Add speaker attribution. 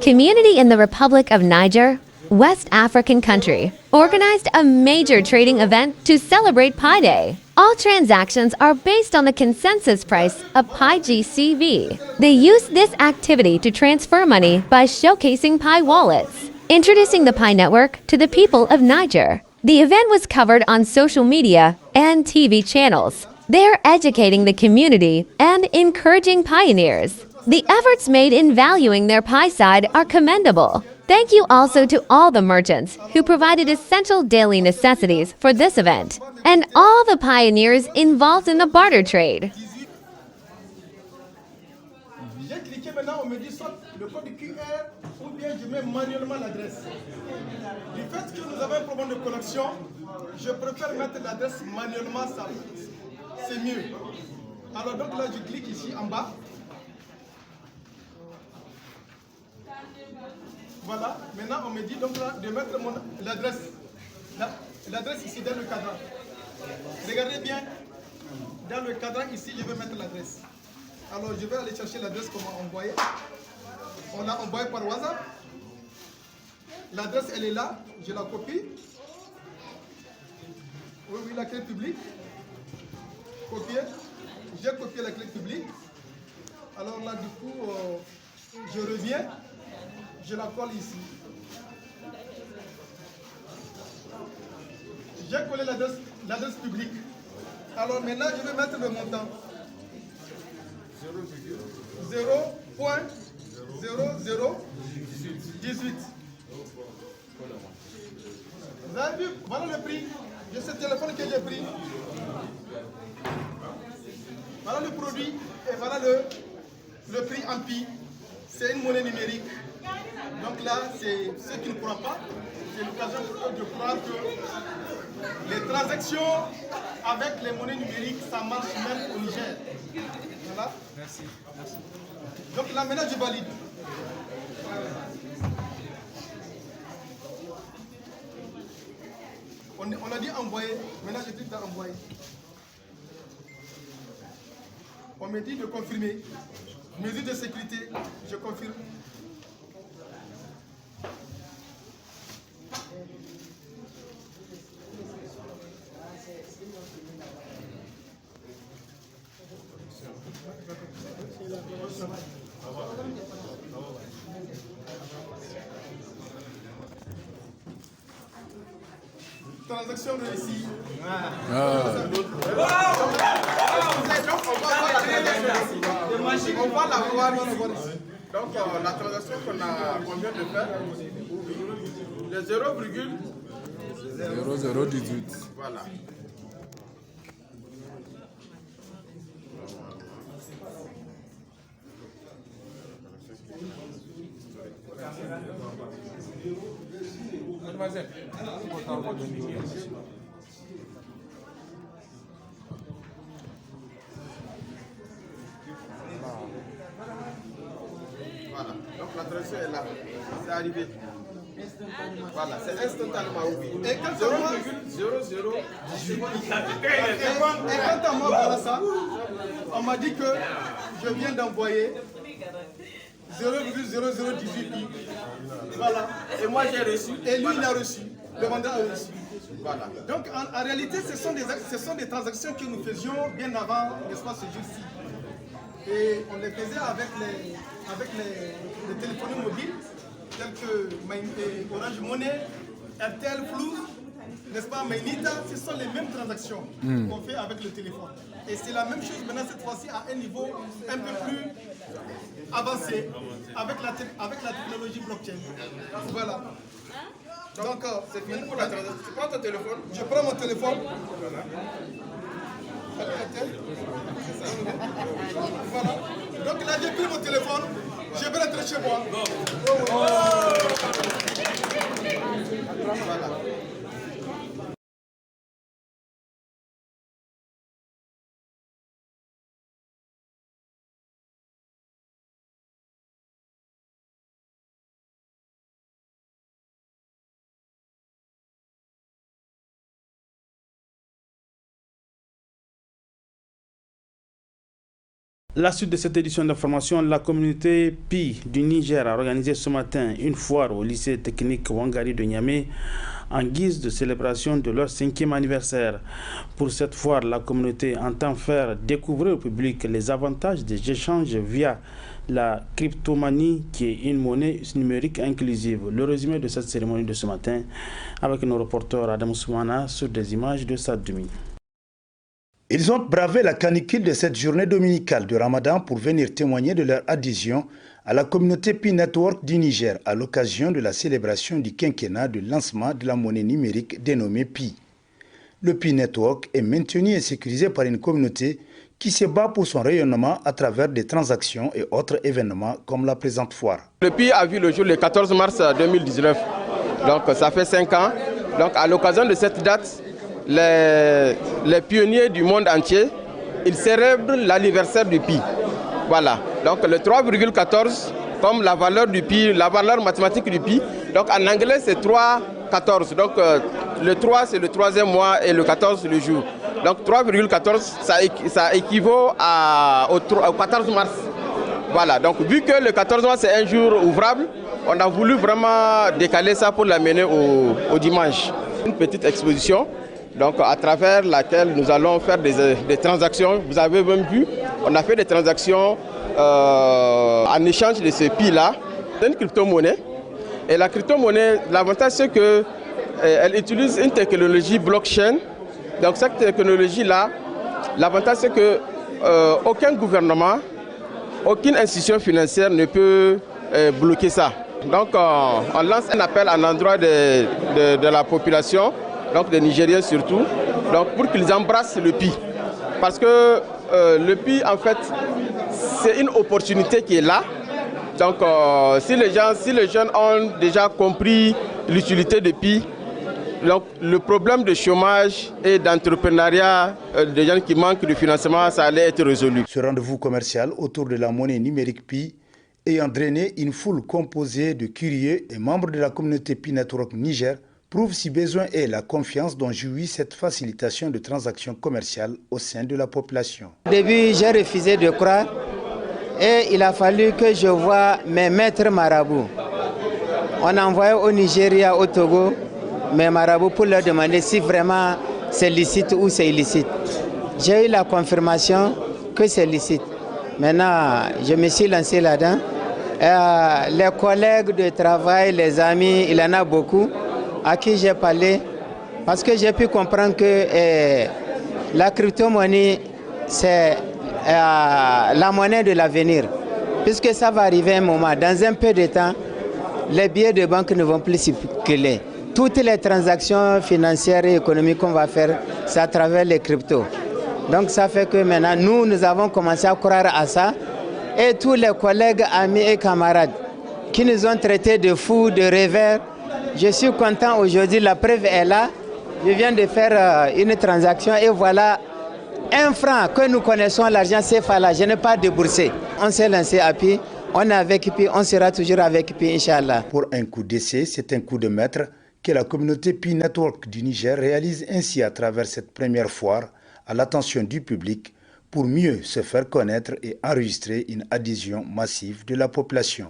Speaker 1: Community in the Republic of Niger, West African country, organized a major trading event to celebrate Pi Day. All transactions are based on the consensus price of Pi GCV. They use this activity to transfer money by showcasing Pi wallets, introducing the Pi network to the people of Niger. The event was covered on social media and TV channels. They are educating the community and encouraging pioneers. The efforts made in valuing their Pi side are commendable. Thank you also to all the merchants who provided essential daily necessities for this event, and all the pioneers involved in the barter trade.
Speaker 2: J'ai cliqué maintenant, on me dit soit le code QR ou bien je mets manuellement l'adresse. Du fait que nous avons un problème de connexion, je préfère mettre l'adresse manuellement, ça c'est mieux. Alors donc là je clique ici en bas. Voilà, maintenant on me dit donc là de mettre l'adresse. L'adresse ici dans le cadran. Regardez bien, dans le cadran ici je vais mettre l'adresse. Alors je vais aller chercher l'adresse qu'on m'a envoyée. On l'a envoyé par WhatsApp. L'adresse elle est là, je la copie. Oui, la clé publique. Copier. J'ai copié la clé publique. Alors là du coup, je reviens. Je la colle ici. J'ai collé l'adresse publique. Alors maintenant je vais mettre le montant. 0.0018. Vous avez vu, voilà le prix de ce téléphone que j'ai pris. Voilà le produit et voilà le prix en pi. C'est une monnaie numérique. Donc là, c'est ceux qui ne croient pas. C'est l'occasion pour eux de croire que les transactions avec les monnaies numériques, ça marche même au Niger. Voilà. Merci. Donc là, maintenant, je valide. On a dit envoyer. Maintenant, je clique dans envoyer. On me dit de confirmer. Mesure de sécurité, je confirme. Transaction réussie. On va la voir ici. Donc la transaction qu'on vient de faire, le
Speaker 3: 0,0018.
Speaker 2: Voilà.
Speaker 3: Mademoiselle,
Speaker 2: Voilà, donc la transaction est là, c'est arrivé. Voilà, c'est instantanément oublié. Et quand 0,0018. Et quand on m'a voilà ça, on m'a dit que je viens d'envoyer 0,0018. Voilà. Et moi j'ai reçu. Et lui il a reçu. Le vendeur a reçu. Voilà. Donc en réalité, ce sont des transactions que nous faisions bien avant, n'est-ce pas, ce jour-ci. Et on les faisait avec les téléphones mobiles, tels que Orange Money, RTL Plus, n'est-ce pas, Mainita. Ce sont les mêmes transactions qu'on fait avec le téléphone. Et c'est la même chose maintenant cette fois-ci à un niveau un peu plus avancé avec la technologie blockchain. Voilà. Donc c'est fini pour la transaction. Tu prends ton téléphone? Je prends mon téléphone. Voilà. Donc là j'ai pris mon téléphone. Je vais rentrer chez moi. Voilà.
Speaker 3: La suite de cette édition d'information, la communauté Pi du Niger a organisé ce matin une foire au lycée technique Wangari de Niamey en guise de célébration de leur 5e anniversaire. Pour cette foire, la communauté entend faire découvrir au public les avantages des échanges via la cryptomanie qui est une monnaie numérique inclusive. Le résumé de cette cérémonie de ce matin avec nos reporters Adam Soumana sur des images de Sadoumi.
Speaker 4: Ils ont bravé la canicule de cette journée dominicale de Ramadan pour venir témoigner de leur adhésion à la communauté Pi Network du Niger à l'occasion de la célébration du quinquennat de lancement de la monnaie numérique dénommée Pi. Le Pi Network est maintenu et sécurisé par une communauté qui se bat pour son rayonnement à travers des transactions et autres événements comme la présente foire.
Speaker 5: Le Pi a vu le jour le 14 mars 2019, donc ça fait 5 ans. Donc à l'occasion de cette date, les pionniers du monde entier, ils célèbrent l'anniversaire du Pi. Voilà, donc le 3,14 comme la valeur du Pi, la valeur mathématique du Pi. Donc en anglais c'est 3,14. Donc le 3 c'est le 3e mois et le 14 c'est le jour. Donc 3,14 ça équivaut au 14 mars. Voilà, donc vu que le 14 mars c'est un jour ouvrable, on a voulu vraiment décaler ça pour l'amener au dimanche. Une petite exposition, donc à travers laquelle nous allons faire des transactions. Vous avez même vu, on a fait des transactions en échange de ce Pi-là. C'est une crypto-monnaie. Et la crypto-monnaie, l'avantage c'est qu'elle utilise une technologie blockchain. Donc cette technologie-là, l'avantage c'est que aucun gouvernement, aucune institution financière ne peut bloquer ça. Donc on lance un appel à l'endroit de la population, donc des Nigériens surtout, donc pour qu'ils embrassent le Pi. Parce que le Pi, en fait, c'est une opportunité qui est là. Donc si les jeunes ont déjà compris l'utilité de Pi, donc le problème de chômage et d'entrepreneuriat des gens qui manquent de financement, ça allait être résolu.
Speaker 4: Ce rendez-vous commercial autour de la monnaie numérique Pi ayant drainé une foule composée de curieux et membres de la communauté Pi Network Niger prouve si besoin est la confiance dont jouit cette facilitation de transactions commerciales au sein de la population.
Speaker 6: Au début, j'ai refusé de croire et il a fallu que je voie mes maîtres marabouts. On a envoyé au Nigeria, au Togo, mes marabouts pour leur demander si vraiment c'est licite ou c'est illicite. J'ai eu la confirmation que c'est licite. Maintenant, je me suis lancé là-dedans. Les collègues de travail, les amis, il y en a beaucoup à qui j'ai parlé parce que j'ai pu comprendre que la crypto-monnaie, c'est la monnaie de l'avenir. Puisque ça va arriver un moment, dans un peu de temps, les billets de banque ne vont plus circuler. Toutes les transactions financières et économiques qu'on va faire, c'est à travers les cryptos. Donc ça fait que maintenant, nous avons commencé à croire à ça. Et tous les collègues, amis et camarades qui nous ont traités de fous, de rêveurs, je suis content aujourd'hui, la preuve est là. Je viens de faire une transaction et voilà un franc que nous connaissons, l'argent CFA là, je n'ai pas déboursé. On s'est lancé à Pi, on est avec Pi, on sera toujours avec Pi, Inch'Allah.
Speaker 4: Pour un coup d'essai, c'est un coup de maître que la communauté Pi Network du Niger réalise ainsi à travers cette première foire à l'attention du public pour mieux se faire connaître et enregistrer une adhésion massive de la population.